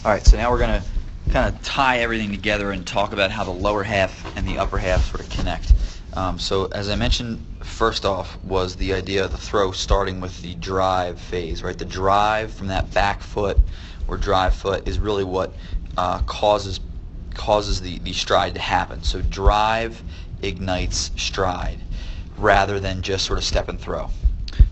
Alright, so now we're going to kind of tie everything together and talk about how the lower half and the upper half sort of connect. So as I mentioned, first off was the idea of the throw starting with the drive phase, right? The drive from that back foot or drive foot is really what causes the stride to happen. So drive ignites stride rather than just sort of step and throw.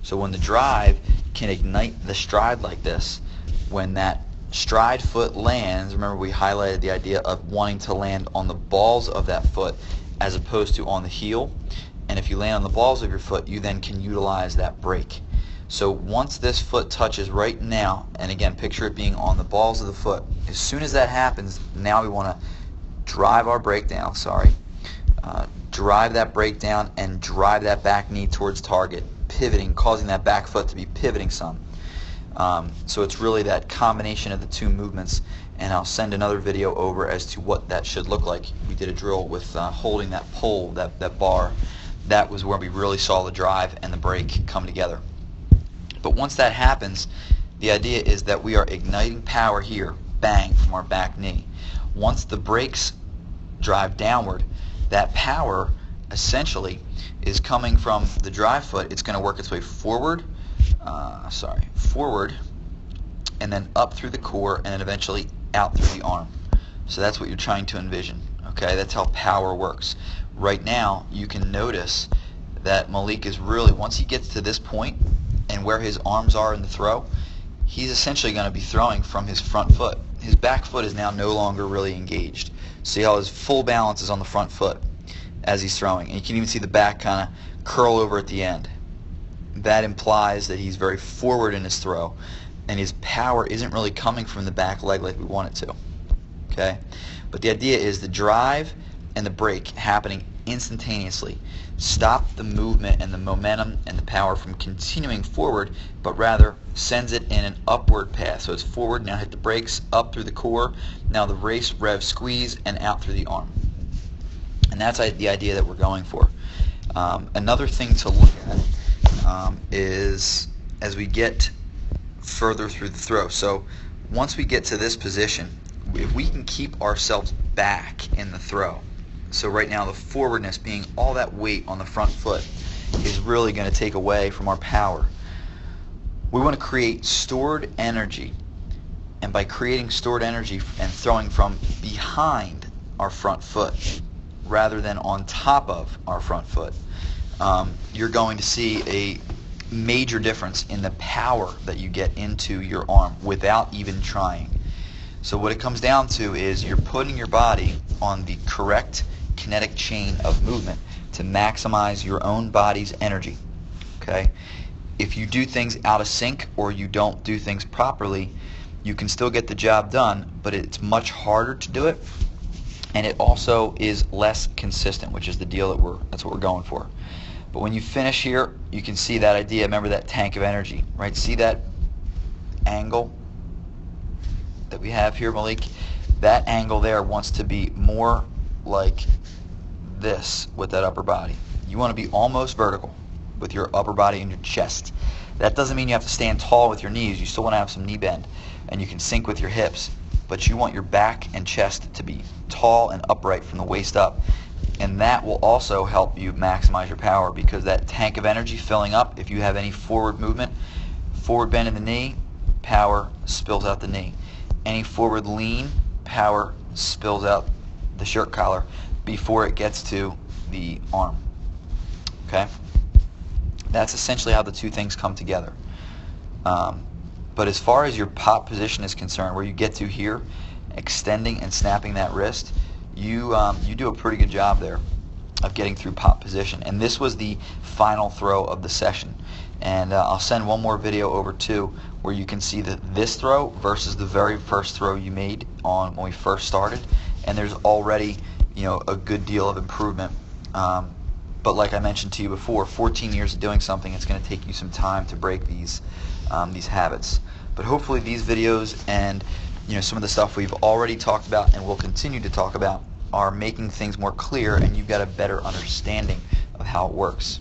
So when the drive can ignite the stride like this, when that stride foot lands, remember we highlighted the idea of wanting to land on the balls of that foot as opposed to on the heel, and if you land on the balls of your foot, you then can utilize that brake. So once this foot touches right now, and again picture it being on the balls of the foot, as soon as that happens, now we want to drive our brake down, drive that brake down and drive that back knee towards target, pivoting, causing that back foot to be pivoting some. So it's really that combination of the two movements, and I'll send another video over as to what that should look like. We did a drill with holding that pole, that bar. That was where we really saw the drive and the brake come together. But once that happens, the idea is that we are igniting power here, bang, from our back knee. Once the brakes drive downward, that power essentially is coming from the drive foot. It's going to work its way forward, forward, and then up through the core, and then eventually out through the arm. So that's what you're trying to envision. Okay, that's how power works. Right now, you can notice that Malik is really, once he gets to this point and where his arms are in the throw, he's essentially going to be throwing from his front foot. His back foot is now no longer really engaged. See how his full balance is on the front foot as he's throwing, and you can even see the back kind of curl over at the end. That implies that he's very forward in his throw, and his power isn't really coming from the back leg like we want it to. Okay, but the idea is the drive and the brake happening instantaneously stop the movement and the momentum and the power from continuing forward, but rather sends it in an upward path. So it's forward, now hit the brakes, up through the core, now the race rev squeeze, and out through the arm. And that's the idea that we're going for. Another thing to look at is as we get further through the throw. So once we get to this position, if we can keep ourselves back in the throw, so right now the forwardness being all that weight on the front foot is really going to take away from our power. We want to create stored energy, and by creating stored energy and throwing from behind our front foot rather than on top of our front foot, you're going to see a major difference in the power that you get into your arm without even trying. So what it comes down to is you're putting your body on the correct kinetic chain of movement to maximize your own body's energy. Okay? If you do things out of sync or you don't do things properly, you can still get the job done, but it's much harder to do it, and it also is less consistent, which is the deal that's what we're going for. But when you finish here, you can see that idea. Remember that tank of energy, right? See that angle that we have here, Malik? That angle there wants to be more like this with that upper body. You want to be almost vertical with your upper body and your chest. That doesn't mean you have to stand tall with your knees. You still want to have some knee bend, and you can sync with your hips. But you want your back and chest to be tall and upright from the waist up. And that will also help you maximize your power, because that tank of energy filling up, if you have any forward movement, forward bend in the knee, power spills out the knee. Any forward lean, power spills out the shirt collar before it gets to the arm. Okay? That's essentially how the two things come together. But as far as your pop position is concerned, where you get to here, extending and snapping that wrist, you do a pretty good job there of getting through pop position. And this was the final throw of the session. And I'll send one more video over too, where you can see this throw versus the very first throw you made on when we first started. And there's already, a good deal of improvement. But like I mentioned to you before, 14 years of doing something, it's going to take you some time to break these habits. But hopefully these videos and some of the stuff we've already talked about and will continue to talk about are making things more clear, and you've got a better understanding of how it works.